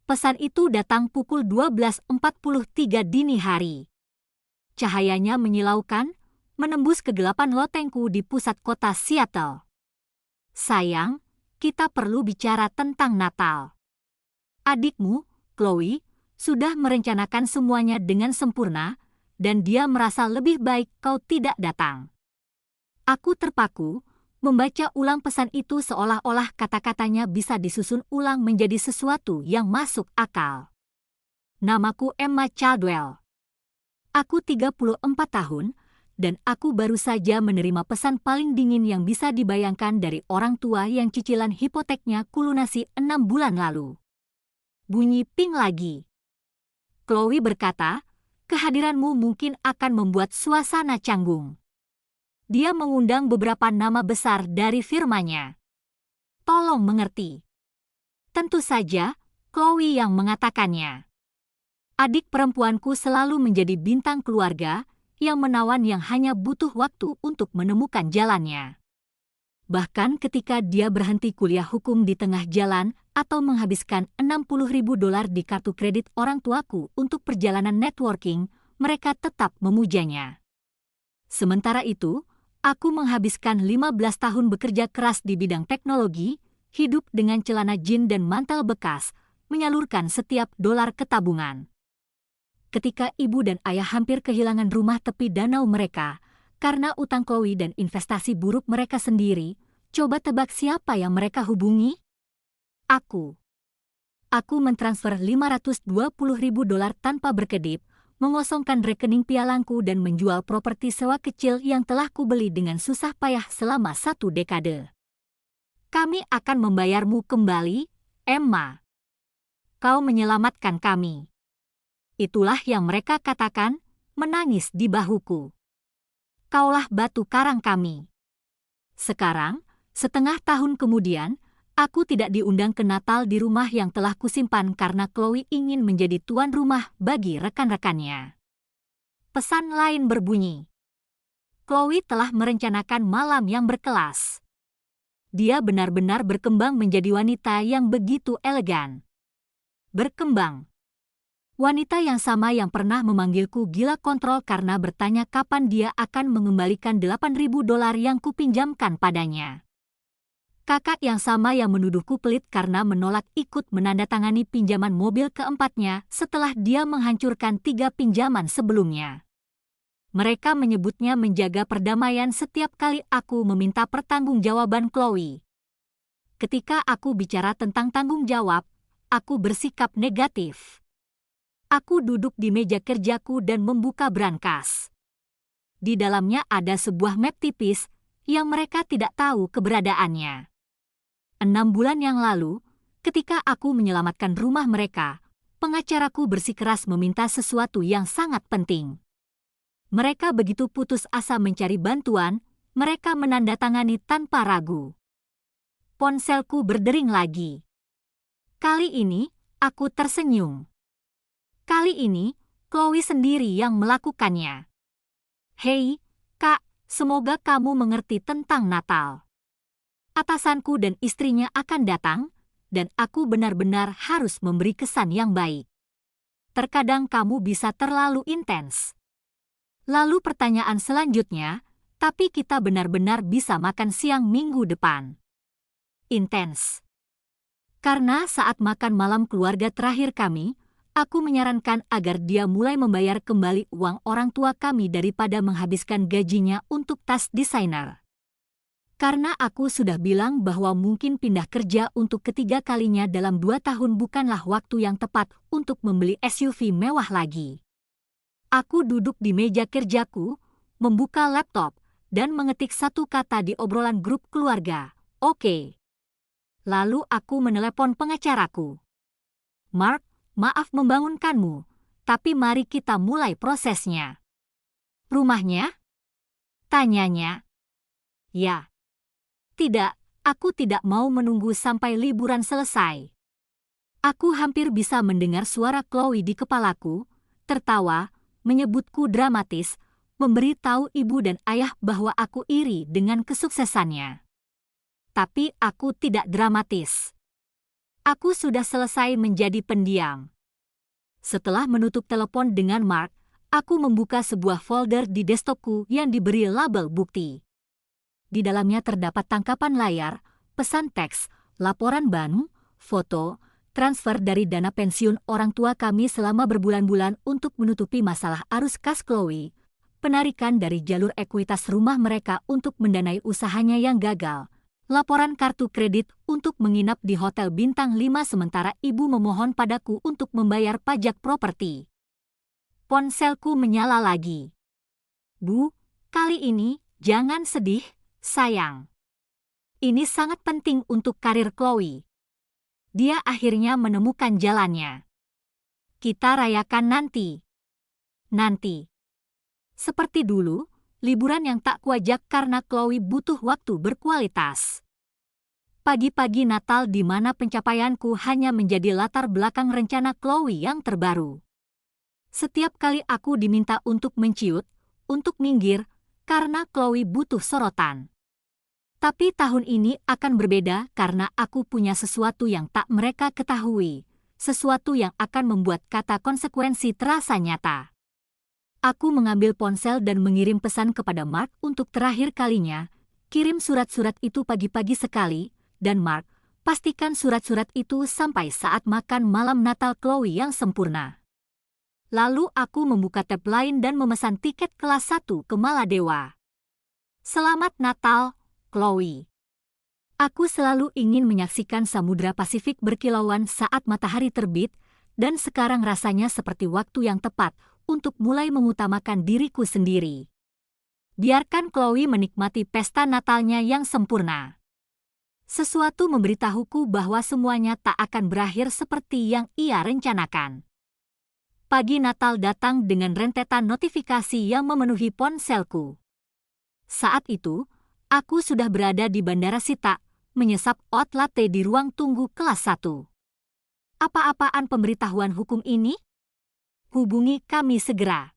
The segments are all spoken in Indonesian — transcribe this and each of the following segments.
Pesan itu datang pukul 12.43 dini hari. Cahayanya menyilaukan, menembus kegelapan lotengku di pusat kota Seattle. Sayang, kita perlu bicara tentang Natal. Adikmu, Chloe, sudah merencanakan semuanya dengan sempurna, dan dia merasa lebih baik kau tidak datang. Aku terpaku, membaca ulang pesan itu seolah-olah kata-katanya bisa disusun ulang menjadi sesuatu yang masuk akal. Namaku Emma Caldwell. Aku 34 tahun, dan aku baru saja menerima pesan paling dingin yang bisa dibayangkan dari orang tua yang cicilan hipoteknya kulunasi 6 bulan lalu. Bunyi ping lagi. Chloe berkata, kehadiranmu mungkin akan membuat suasana canggung. Dia mengundang beberapa nama besar dari firmanya. Tolong mengerti. Tentu saja, Chloe yang mengatakannya. Adik perempuanku selalu menjadi bintang keluarga yang menawan yang hanya butuh waktu untuk menemukan jalannya. Bahkan ketika dia berhenti kuliah hukum di tengah jalan atau menghabiskan $60.000 di kartu kredit orang tuaku untuk perjalanan networking, mereka tetap memujanya. Sementara itu, aku menghabiskan 15 tahun bekerja keras di bidang teknologi, hidup dengan celana jin dan mantel bekas, menyalurkan setiap dolar ke tabungan. Ketika ibu dan ayah hampir kehilangan rumah tepi danau mereka, karena utang Chloe dan investasi buruk mereka sendiri, coba tebak siapa yang mereka hubungi? Aku. Aku mentransfer $520.000 tanpa berkedip, mengosongkan rekening pialangku dan menjual properti sewa kecil yang telah kubeli dengan susah payah selama 1 dekade. Kami akan membayarmu kembali, Emma. Kau menyelamatkan kami. Itulah yang mereka katakan, menangis di bahuku. Kaulah batu karang kami. Sekarang, setengah tahun kemudian, aku tidak diundang ke Natal di rumah yang telah kusimpan karena Chloe ingin menjadi tuan rumah bagi rekan-rekannya. Pesan lain berbunyi. Chloe telah merencanakan malam yang berkelas. Dia benar-benar berkembang menjadi wanita yang begitu elegan. Berkembang. Wanita yang sama yang pernah memanggilku gila kontrol karena bertanya kapan dia akan mengembalikan $8.000 yang kupinjamkan padanya. Kakak yang sama yang menuduhku pelit karena menolak ikut menandatangani pinjaman mobil keempatnya setelah dia menghancurkan 3 pinjaman sebelumnya. Mereka menyebutnya menjaga perdamaian setiap kali aku meminta pertanggungjawaban Chloe. Ketika aku bicara tentang tanggung jawab, aku bersikap negatif. Aku duduk di meja kerjaku dan membuka brankas. Di dalamnya ada sebuah map tipis yang mereka tidak tahu keberadaannya. 6 bulan yang lalu, ketika aku menyelamatkan rumah mereka, pengacaraku bersikeras meminta sesuatu yang sangat penting. Mereka begitu putus asa mencari bantuan, mereka menandatangani tanpa ragu. Ponselku berdering lagi. Kali ini, aku tersenyum. Kali ini, Chloe sendiri yang melakukannya. Hei, Kak, semoga kamu mengerti tentang Natal. Atasanku dan istrinya akan datang, dan aku benar-benar harus memberi kesan yang baik. Terkadang kamu bisa terlalu intens. Lalu pertanyaan selanjutnya, tapi kita benar-benar bisa makan siang minggu depan. Intens. Karena saat makan malam keluarga terakhir kami, aku menyarankan agar dia mulai membayar kembali uang orang tua kami daripada menghabiskan gajinya untuk tas desainer. Karena aku sudah bilang bahwa mungkin pindah kerja untuk ketiga kalinya dalam 2 tahun bukanlah waktu yang tepat untuk membeli SUV mewah lagi. Aku duduk di meja kerjaku, membuka laptop, dan mengetik satu kata di obrolan grup keluarga, oke. Lalu aku menelepon pengacaraku. Mark, maaf membangunkanmu, tapi mari kita mulai prosesnya. Rumahnya? Tanyanya. Ya. Tidak, aku tidak mau menunggu sampai liburan selesai. Aku hampir bisa mendengar suara Chloe di kepalaku, tertawa, menyebutku dramatis, memberitahu ibu dan ayah bahwa aku iri dengan kesuksesannya. Tapi aku tidak dramatis. aku sudah selesai menjadi pendiam. Setelah menutup telepon dengan Mark, aku membuka sebuah folder di desktopku yang diberi label bukti. Di dalamnya terdapat tangkapan layar, pesan teks, laporan bank, foto, transfer dari dana pensiun orang tua kami selama berbulan-bulan untuk menutupi masalah arus kas Chloe, penarikan dari jalur ekuitas rumah mereka untuk mendanai usahanya yang gagal, laporan kartu kredit untuk menginap di hotel bintang 5 sementara ibu memohon padaku untuk membayar pajak properti. Ponselku menyala lagi. Bu, kali ini jangan sedih, sayang. Ini sangat penting untuk karir Chloe. Dia akhirnya menemukan jalannya. Kita rayakan nanti. Nanti. Seperti dulu, liburan yang tak kuajak karena Chloe butuh waktu berkualitas. Pagi-pagi Natal di mana pencapaianku hanya menjadi latar belakang rencana Chloe yang terbaru. Setiap kali aku diminta untuk menciut, untuk minggir, karena Chloe butuh sorotan. Tapi tahun ini akan berbeda karena aku punya sesuatu yang tak mereka ketahui, sesuatu yang akan membuat kata konsekuensi terasa nyata. Aku mengambil ponsel dan mengirim pesan kepada Mark untuk terakhir kalinya, kirim surat-surat itu pagi-pagi sekali, dan Mark, pastikan surat-surat itu sampai saat makan malam Natal Chloe yang sempurna. Lalu aku membuka tab lain dan memesan tiket kelas 1 ke Maladewa. Selamat Natal, Chloe. Aku selalu ingin menyaksikan Samudra Pasifik berkilauan saat matahari terbit, dan sekarang rasanya seperti waktu yang tepat untuk mulai mengutamakan diriku sendiri. Biarkan Chloe menikmati pesta Natalnya yang sempurna. Sesuatu memberitahuku bahwa semuanya tak akan berakhir seperti yang ia rencanakan. Pagi Natal datang dengan rentetan notifikasi yang memenuhi ponselku. Saat itu, aku sudah berada di Bandara Sita, menyesap oat latte di ruang tunggu kelas 1. Apa-apaan pemberitahuan hukum ini? Hubungi kami segera.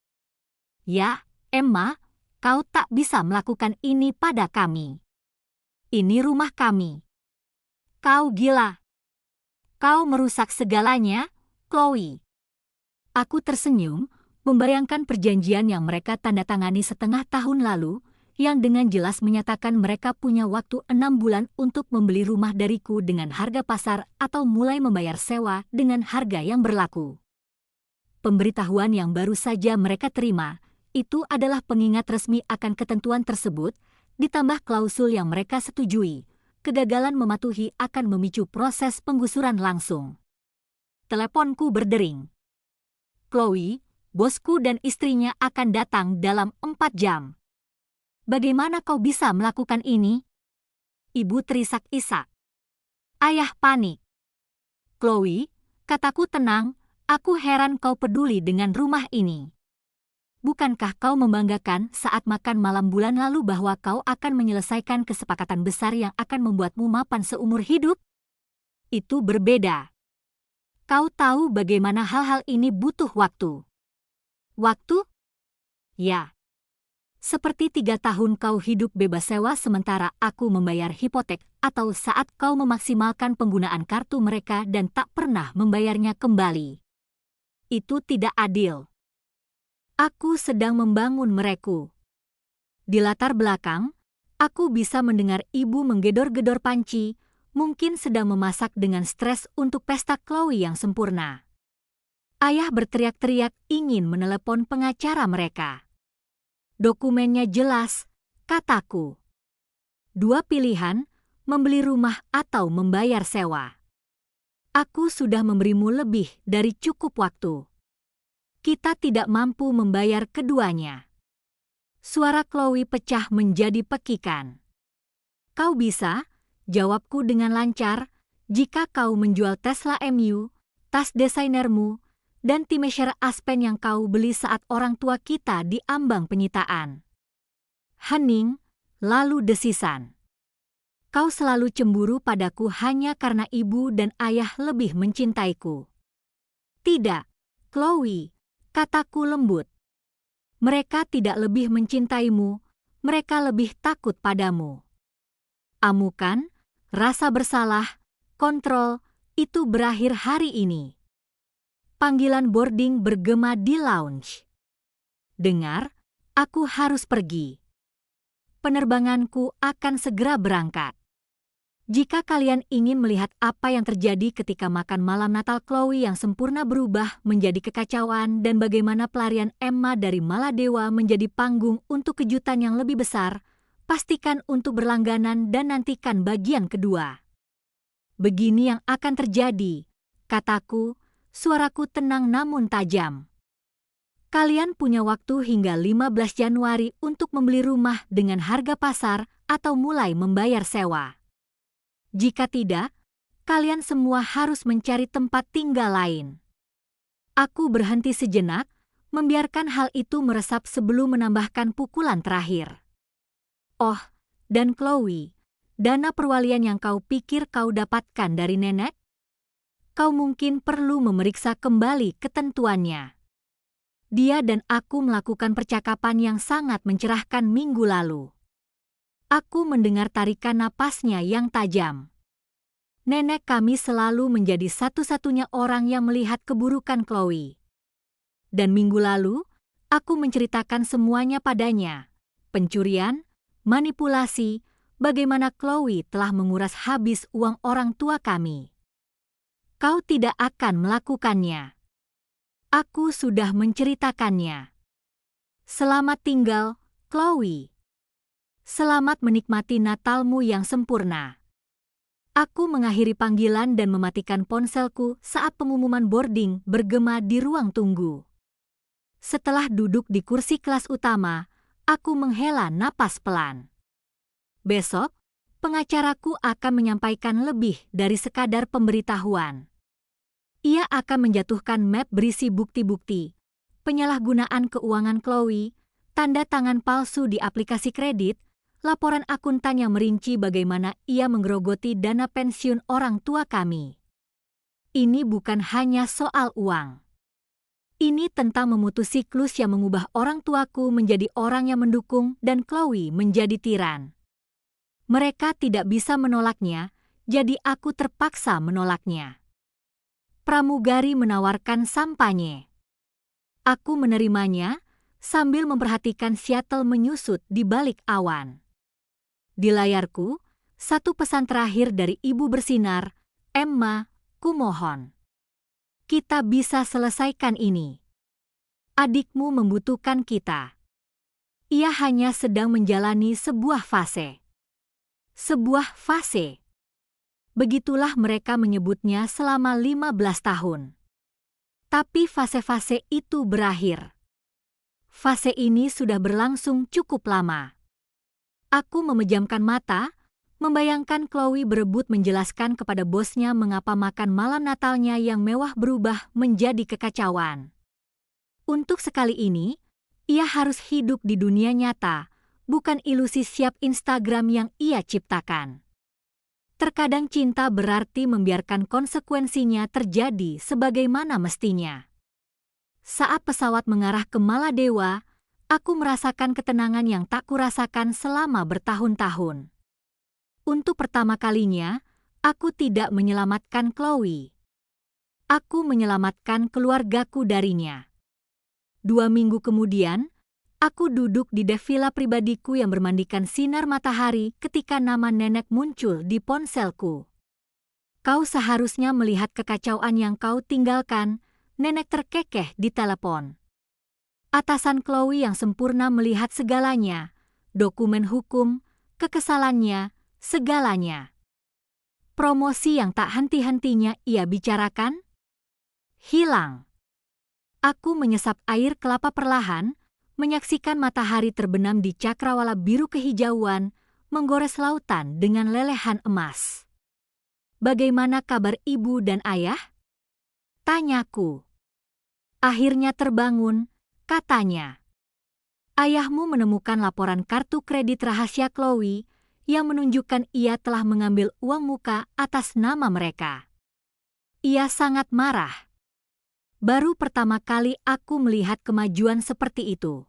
Ya, Emma, kau tak bisa melakukan ini pada kami. Ini rumah kami. Kau gila. Kau merusak segalanya, Chloe. Aku tersenyum, membayangkan perjanjian yang mereka tandatangani setengah tahun lalu, yang dengan jelas menyatakan mereka punya waktu 6 bulan untuk membeli rumah dariku dengan harga pasar atau mulai membayar sewa dengan harga yang berlaku. Pemberitahuan yang baru saja mereka terima, itu adalah pengingat resmi akan ketentuan tersebut, ditambah klausul yang mereka setujui. Kegagalan mematuhi akan memicu proses penggusuran langsung. Teleponku berdering. Chloe, bosku dan istrinya akan datang dalam 4 jam. Bagaimana kau bisa melakukan ini? Ibu terisak-isak. Ayah panik. Chloe, kataku tenang, aku heran kau peduli dengan rumah ini. Bukankah kau membanggakan saat makan malam bulan lalu bahwa kau akan menyelesaikan kesepakatan besar yang akan membuatmu mapan seumur hidup? Itu berbeda. Kau tahu bagaimana hal-hal ini butuh waktu. Waktu? Ya. Seperti 3 tahun kau hidup bebas sewa sementara aku membayar hipotek atau saat kau memaksimalkan penggunaan kartu mereka dan tak pernah membayarnya kembali. Itu tidak adil. Aku sedang membangun mereka. Di latar belakang, aku bisa mendengar ibu menggedor-gedor panci, mungkin sedang memasak dengan stres untuk pesta Chloe yang sempurna. Ayah berteriak-teriak ingin menelepon pengacara mereka. Dokumennya jelas, kataku. 2 pilihan, membeli rumah atau membayar sewa. Aku sudah memberimu lebih dari cukup waktu. Kita tidak mampu membayar keduanya. Suara Chloe pecah menjadi pekikan. Kau bisa, jawabku dengan lancar, jika kau menjual Tesla MU, tas desainermu, dan timeshare Aspen yang kau beli saat orang tua kita di ambang penyitaan. Hening, lalu desisan. Kau selalu cemburu padaku hanya karena ibu dan ayah lebih mencintaiku. Tidak, Chloe, kataku lembut. Mereka tidak lebih mencintaimu, mereka lebih takut padamu. Amukan, rasa bersalah, kontrol, itu berakhir hari ini. Panggilan boarding bergema di lounge. Dengar, aku harus pergi. Penerbanganku akan segera berangkat. Jika kalian ingin melihat apa yang terjadi ketika makan malam Natal Chloe yang sempurna berubah menjadi kekacauan dan bagaimana pelarian Emma dari Maladewa menjadi panggung untuk kejutan yang lebih besar, pastikan untuk berlangganan dan nantikan bagian kedua. Begini yang akan terjadi, kataku, suaraku tenang namun tajam. Kalian punya waktu hingga 15 Januari untuk membeli rumah dengan harga pasar atau mulai membayar sewa. Jika tidak, kalian semua harus mencari tempat tinggal lain. Aku berhenti sejenak, membiarkan hal itu meresap sebelum menambahkan pukulan terakhir. Oh, dan Chloe, dana perwalian yang kau pikir kau dapatkan dari nenek? Kau mungkin perlu memeriksa kembali ketentuannya. Dia dan aku melakukan percakapan yang sangat mencerahkan minggu lalu. Aku mendengar tarikan napasnya yang tajam. Nenek kami selalu menjadi satu-satunya orang yang melihat keburukan Chloe. Dan minggu lalu, aku menceritakan semuanya padanya. Pencurian, manipulasi, bagaimana Chloe telah menguras habis uang orang tua kami. Kau tidak akan melakukannya. Aku sudah menceritakannya. Selamat tinggal, Chloe. Selamat menikmati Natalmu yang sempurna. Aku mengakhiri panggilan dan mematikan ponselku saat pengumuman boarding bergema di ruang tunggu. Setelah duduk di kursi kelas utama, aku menghela napas pelan. Besok, pengacaraku akan menyampaikan lebih dari sekadar pemberitahuan. Ia akan menjatuhkan map berisi bukti-bukti, penyalahgunaan keuangan Chloe, tanda tangan palsu di aplikasi kredit, laporan akuntan yang merinci bagaimana ia menggerogoti dana pensiun orang tua kami. Ini bukan hanya soal uang. Ini tentang memutus siklus yang mengubah orang tuaku menjadi orang yang mendukung dan Chloe menjadi tiran. Mereka tidak bisa menolaknya, jadi aku terpaksa menolaknya. Pramugari menawarkan sampanye. Aku menerimanya sambil memperhatikan Seattle menyusut di balik awan. Di layarku, satu pesan terakhir dari ibu bersinar, Emma, kumohon. Kita bisa selesaikan ini. Adikmu membutuhkan kita. Ia hanya sedang menjalani sebuah fase. Sebuah fase. Begitulah mereka menyebutnya selama 15 tahun. Tapi fase-fase itu berakhir. Fase ini sudah berlangsung cukup lama. Aku memejamkan mata, membayangkan Chloe berebut menjelaskan kepada bosnya mengapa makan malam Natalnya yang mewah berubah menjadi kekacauan. Untuk sekali ini, ia harus hidup di dunia nyata, bukan ilusi siap Instagram yang ia ciptakan. Terkadang cinta berarti membiarkan konsekuensinya terjadi sebagaimana mestinya. Saat pesawat mengarah ke Maladewa, aku merasakan ketenangan yang tak kurasakan selama bertahun-tahun. Untuk pertama kalinya, aku tidak menyelamatkan Chloe. Aku menyelamatkan keluargaku darinya. 2 minggu kemudian, aku duduk di dek villa pribadiku yang bermandikan sinar matahari ketika nama nenek muncul di ponselku. Kau seharusnya melihat kekacauan yang kau tinggalkan, nenek terkekeh di telepon. Atasan Chloe yang sempurna melihat segalanya, dokumen hukum, kekesalannya, segalanya. Promosi yang tak henti-hentinya ia bicarakan, hilang. Aku menyesap air kelapa perlahan, menyaksikan matahari terbenam di cakrawala biru kehijauan, menggores lautan dengan lelehan emas. Bagaimana kabar ibu dan ayah? Tanyaku. Akhirnya terbangun, katanya. Ayahmu menemukan laporan kartu kredit rahasia Chloe yang menunjukkan ia telah mengambil uang muka atas nama mereka. Ia sangat marah. Baru pertama kali aku melihat kemajuan seperti itu.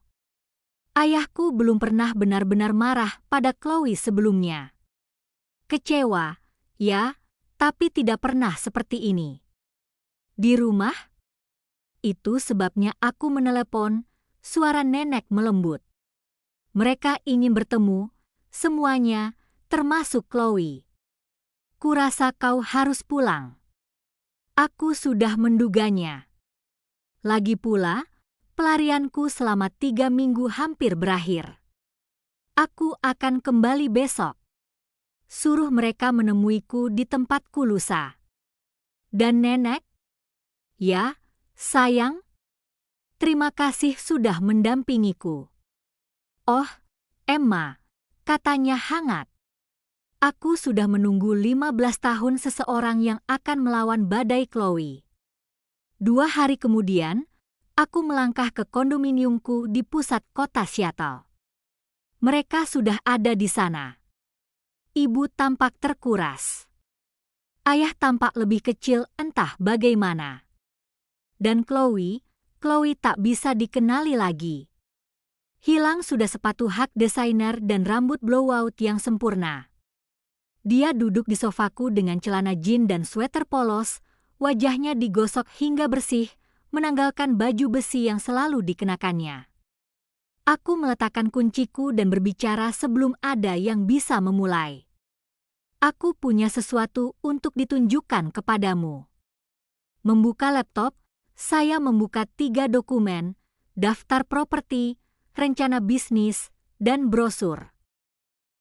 Ayahku belum pernah benar-benar marah pada Chloe sebelumnya. Kecewa, ya, Tapi tidak pernah seperti ini. Di rumah? Itu sebabnya aku menelepon, suara nenek melembut. Mereka ingin bertemu, semuanya, termasuk Chloe. Kurasa kau harus pulang. Aku sudah menduganya. Lagi pula, pelarianku selama 3 minggu hampir berakhir. Aku akan kembali besok. Suruh mereka menemuiku di tempatku lusa. Dan nenek? Ya, sayang. Terima kasih sudah mendampingiku. Oh, Emma, katanya hangat. Aku sudah menunggu 15 tahun seseorang yang akan melawan badai Chloe. 2 hari kemudian, aku melangkah ke kondominiumku di pusat kota Seattle. Mereka sudah ada di sana. Ibu tampak terkuras. Ayah tampak lebih kecil entah bagaimana. Dan Chloe tak bisa dikenali lagi. Hilang sudah sepatu hak desainer dan rambut blowout yang sempurna. Dia duduk di sofaku dengan celana jeans dan sweater polos, wajahnya digosok hingga bersih, menanggalkan baju besi yang selalu dikenakannya. Aku meletakkan kunciku dan berbicara sebelum ada yang bisa memulai. Aku punya sesuatu untuk ditunjukkan kepadamu. Membuka laptop, saya membuka 3 dokumen, daftar properti, rencana bisnis, dan brosur.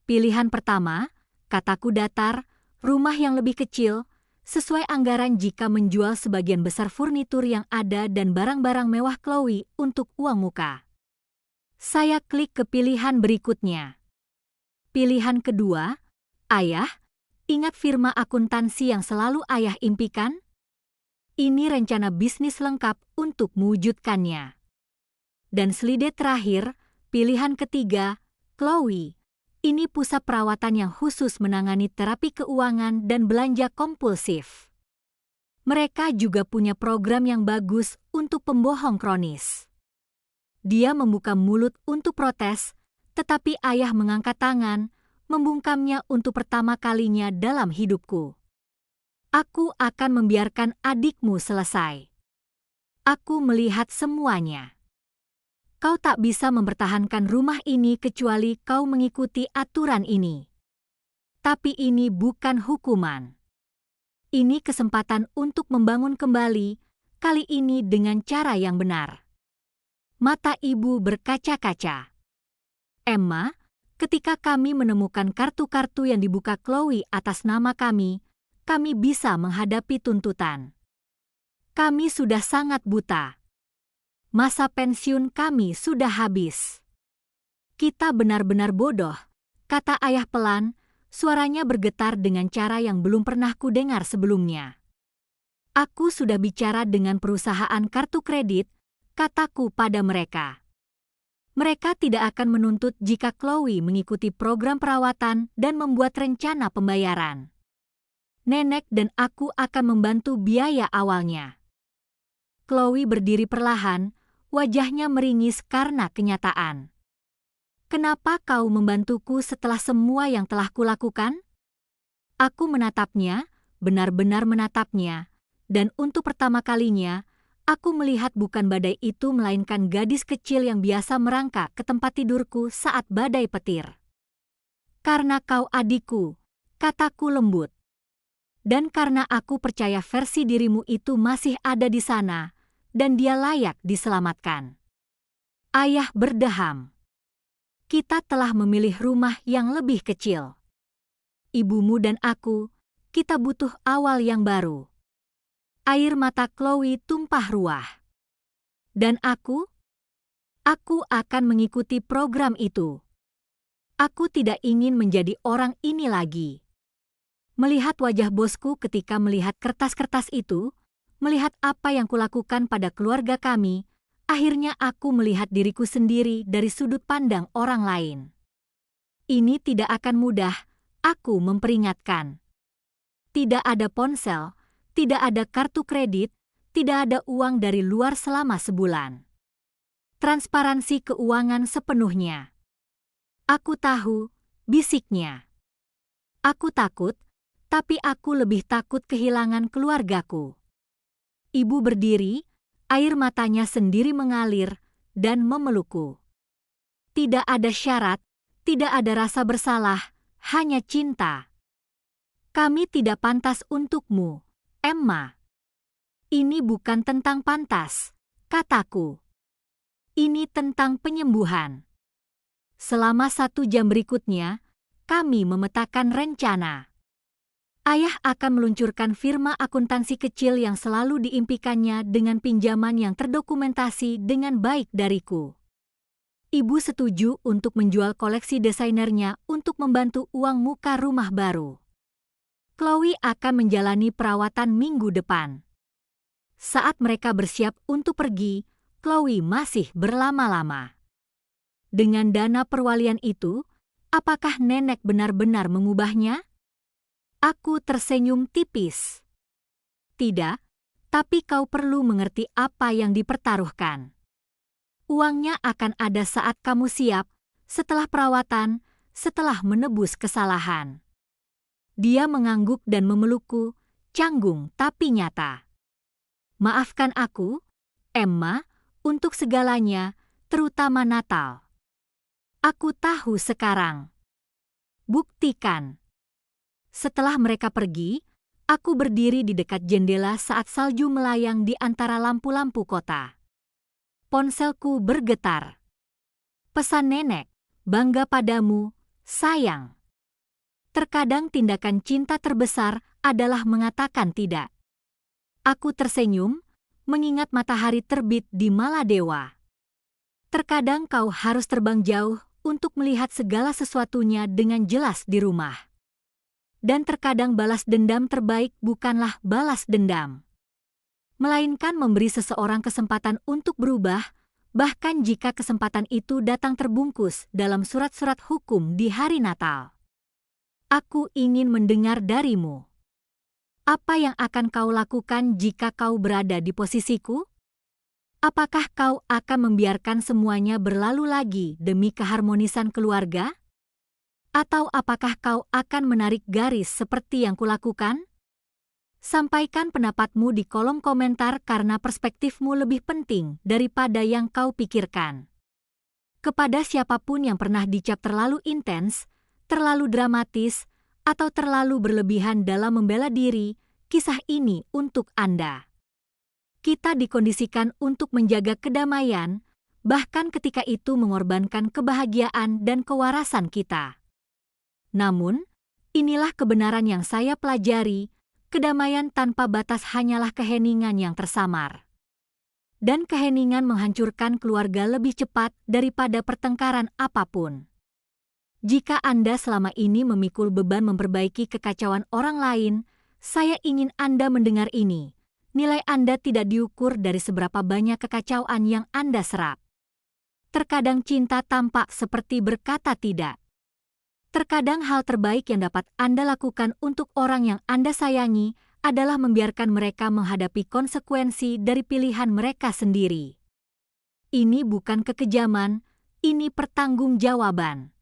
Pilihan pertama, kataku datar, rumah yang lebih kecil, sesuai anggaran jika menjual sebagian besar furnitur yang ada dan barang-barang mewah Chloe untuk uang muka. Saya klik ke pilihan berikutnya. Pilihan kedua, ayah, ingat firma akuntansi yang selalu ayah impikan? Ini rencana bisnis lengkap untuk mewujudkannya. Dan slide terakhir, pilihan ketiga, Chloe. Ini pusat perawatan yang khusus menangani terapi keuangan dan belanja kompulsif. Mereka juga punya program yang bagus untuk pembohong kronis. Dia membuka mulut untuk protes, tetapi ayah mengangkat tangan, membungkamnya untuk pertama kalinya dalam hidupku. Aku akan membiarkan adikmu selesai. Aku melihat semuanya. Kau tak bisa mempertahankan rumah ini kecuali kau mengikuti aturan ini. Tapi ini bukan hukuman. Ini kesempatan untuk membangun kembali, kali ini dengan cara yang benar. Mata ibu berkaca-kaca. Emma, ketika kami menemukan kartu-kartu yang dibuka Chloe atas nama kami bisa menghadapi tuntutan. Kami sudah sangat buta. Masa pensiun kami sudah habis. Kita benar-benar bodoh, kata ayah pelan, suaranya bergetar dengan cara yang belum pernah kudengar sebelumnya. Aku sudah bicara dengan perusahaan kartu kredit, kataku pada mereka. Mereka tidak akan menuntut jika Chloe mengikuti program perawatan dan membuat rencana pembayaran. Nenek dan aku akan membantu biaya awalnya. Chloe berdiri perlahan, wajahnya meringis karena kenyataan. Kenapa kau membantuku setelah semua yang telah kulakukan? Aku menatapnya, benar-benar menatapnya, dan untuk pertama kalinya, aku melihat bukan badai itu melainkan gadis kecil yang biasa merangkak ke tempat tidurku saat badai petir. Karena kau adikku, kataku lembut. Dan karena aku percaya versi dirimu itu masih ada di sana, dan dia layak diselamatkan. Ayah berdeham. Kita telah memilih rumah yang lebih kecil. Ibumu dan aku, kita butuh awal yang baru. Air mata Chloe tumpah ruah. Dan aku akan mengikuti program itu. Aku tidak ingin menjadi orang ini lagi. Melihat wajah bosku ketika melihat kertas-kertas itu, melihat apa yang kulakukan pada keluarga kami, akhirnya aku melihat diriku sendiri dari sudut pandang orang lain. Ini tidak akan mudah, aku memperingatkan. Tidak ada ponsel, tidak ada kartu kredit, tidak ada uang dari luar selama sebulan. Transparansi keuangan sepenuhnya. Aku tahu, bisiknya. Aku takut, Tapi aku lebih takut kehilangan keluargaku. Ibu berdiri, air matanya sendiri mengalir, dan memelukku. Tidak ada syarat, tidak ada rasa bersalah, hanya cinta. Kami tidak pantas untukmu, Emma. Ini bukan tentang pantas, kataku. Ini tentang penyembuhan. Selama 1 jam berikutnya, kami memetakan rencana. Ayah akan meluncurkan firma akuntansi kecil yang selalu diimpikannya dengan pinjaman yang terdokumentasi dengan baik dariku. Ibu setuju untuk menjual koleksi desainernya untuk membantu uang muka rumah baru. Chloe akan menjalani perawatan minggu depan. Saat mereka bersiap untuk pergi, Chloe masih berlama-lama. Dengan dana perwalian itu, apakah nenek benar-benar mengubahnya? Aku tersenyum tipis. Tidak, tapi kau perlu mengerti apa yang dipertaruhkan. Uangnya akan ada saat kamu siap, setelah perawatan, setelah menebus kesalahan. Dia mengangguk dan memelukku, canggung tapi nyata. Maafkan aku, Emma, untuk segalanya, terutama Natal. Aku tahu sekarang. Buktikan. Setelah mereka pergi, aku berdiri di dekat jendela saat salju melayang di antara lampu-lampu kota. Ponselku bergetar. Pesan nenek, bangga padamu, sayang. Terkadang tindakan cinta terbesar adalah mengatakan tidak. Aku tersenyum, mengingat matahari terbit di Maladewa. Terkadang kau harus terbang jauh untuk melihat segala sesuatunya dengan jelas di rumah. Dan terkadang balas dendam terbaik bukanlah balas dendam, melainkan memberi seseorang kesempatan untuk berubah, bahkan jika kesempatan itu datang terbungkus dalam surat-surat hukum di hari Natal. Aku ingin mendengar darimu. Apa yang akan kau lakukan jika kau berada di posisiku? Apakah kau akan membiarkan semuanya berlalu lagi demi keharmonisan keluarga? Atau apakah kau akan menarik garis seperti yang kulakukan? Sampaikan pendapatmu di kolom komentar karena perspektifmu lebih penting daripada yang kau pikirkan. Kepada siapapun yang pernah dicap terlalu intens, terlalu dramatis, atau terlalu berlebihan dalam membela diri, kisah ini untuk Anda. Kita dikondisikan untuk menjaga kedamaian, bahkan ketika itu mengorbankan kebahagiaan dan kewarasan kita. Namun, inilah kebenaran yang saya pelajari, kedamaian tanpa batas hanyalah keheningan yang tersamar. Dan keheningan menghancurkan keluarga lebih cepat daripada pertengkaran apapun. Jika Anda selama ini memikul beban memperbaiki kekacauan orang lain, saya ingin Anda mendengar ini. Nilai Anda tidak diukur dari seberapa banyak kekacauan yang Anda serap. Terkadang cinta tampak seperti berkata tidak. Terkadang hal terbaik yang dapat Anda lakukan untuk orang yang Anda sayangi adalah membiarkan mereka menghadapi konsekuensi dari pilihan mereka sendiri. Ini bukan kekejaman, ini pertanggungjawaban.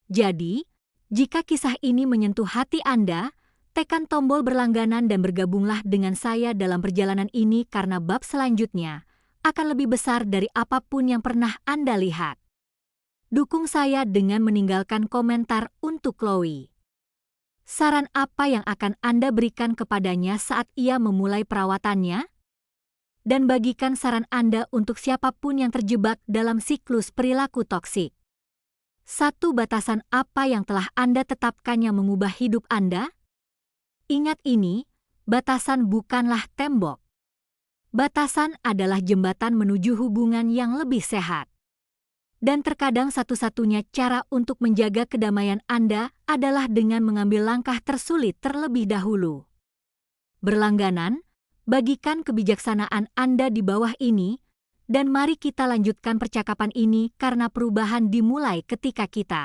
Jadi, jika kisah ini menyentuh hati Anda, tekan tombol berlangganan dan bergabunglah dengan saya dalam perjalanan ini karena bab selanjutnya akan lebih besar dari apapun yang pernah Anda lihat. Dukung saya dengan meninggalkan komentar untuk Chloe. Saran apa yang akan Anda berikan kepadanya saat ia memulai perawatannya? Dan bagikan saran Anda untuk siapapun yang terjebak dalam siklus perilaku toksik. Satu batasan apa yang telah Anda tetapkan yang mengubah hidup Anda? Ingat ini, batasan bukanlah tembok. Batasan adalah jembatan menuju hubungan yang lebih sehat. Dan terkadang satu-satunya cara untuk menjaga kedamaian Anda adalah dengan mengambil langkah tersulit terlebih dahulu. Berlangganan, bagikan kebijaksanaan Anda di bawah ini, dan mari kita lanjutkan percakapan ini karena perubahan dimulai ketika kita